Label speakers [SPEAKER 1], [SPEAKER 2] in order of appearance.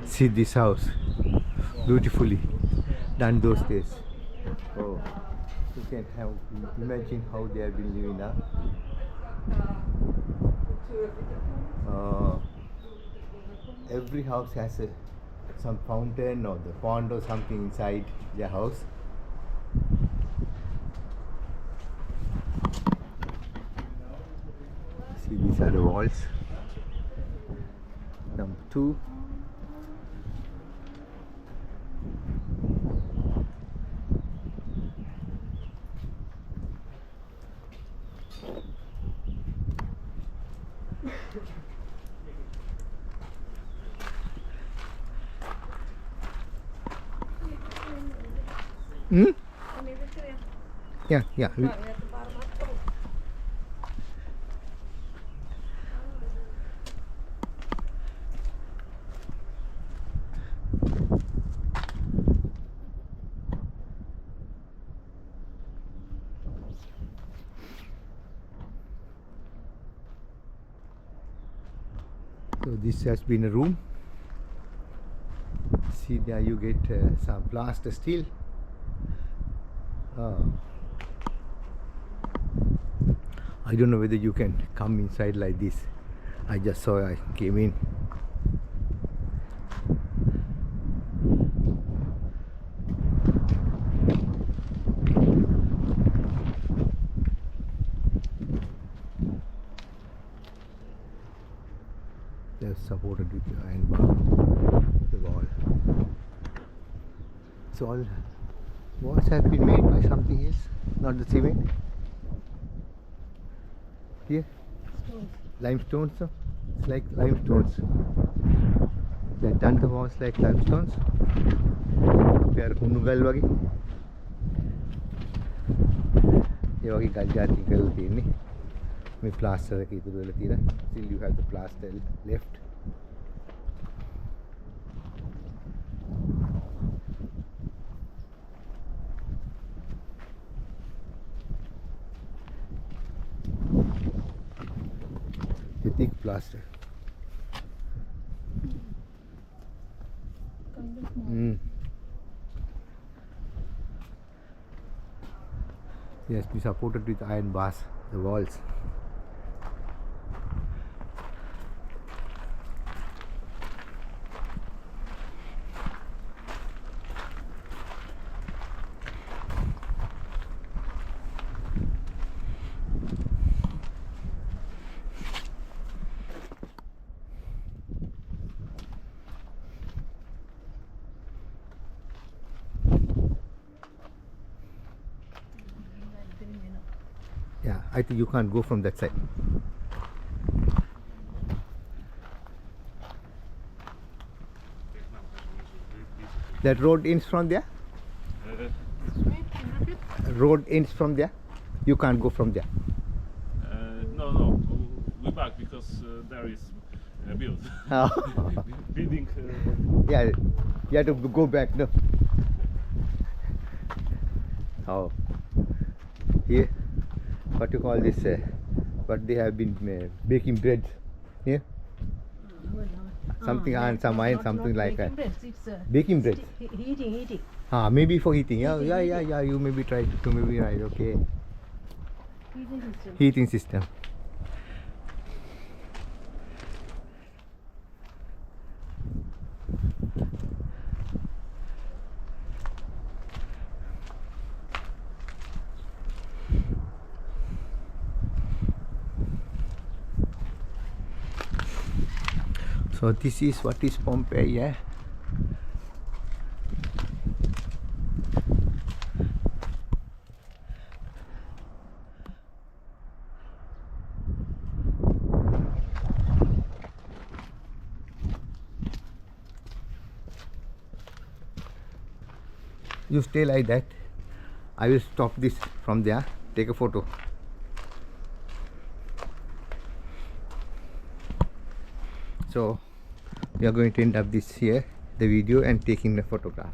[SPEAKER 1] See this house, beautifully done those days. Oh, you can have imagine how they have been living now. Every house has some fountain or the pond or something inside their house. See, these are the walls. Number 2. Yeah, yeah. So this has been a room. See there, you get some plaster steel. I don't know whether you can come inside like this. I just saw, I came in. They're supported with the iron bar, the wall. So all walls have been made by something else, not the cement. Here, limestones. So it's like limestones. They've done the walls like limestones. They are unugal wagi. ये वही गल जाती गल थी नहीं. मैं plaster की तो बोले थी ना. Still you have the plaster left. The thick plaster. It has been supported with iron bars, the walls. Yeah, I think you can't go from that side. That road ends from there? Road ends from there? You can't go from there?
[SPEAKER 2] No, we back because there is a build. Building.
[SPEAKER 1] Yeah, you have to go back, no? Oh, here. What you call this? What they have been baking bread here? Something on some iron, something like that. Baking bread.
[SPEAKER 3] Heating.
[SPEAKER 1] Maybe for heating. Yeah. You maybe try. You maybe right. Okay. Heating system. So this is what is Pompeii, yeah. You stay like that. I will stop this from there, take a photo. So we are going to end up this here, the video, and taking the photograph.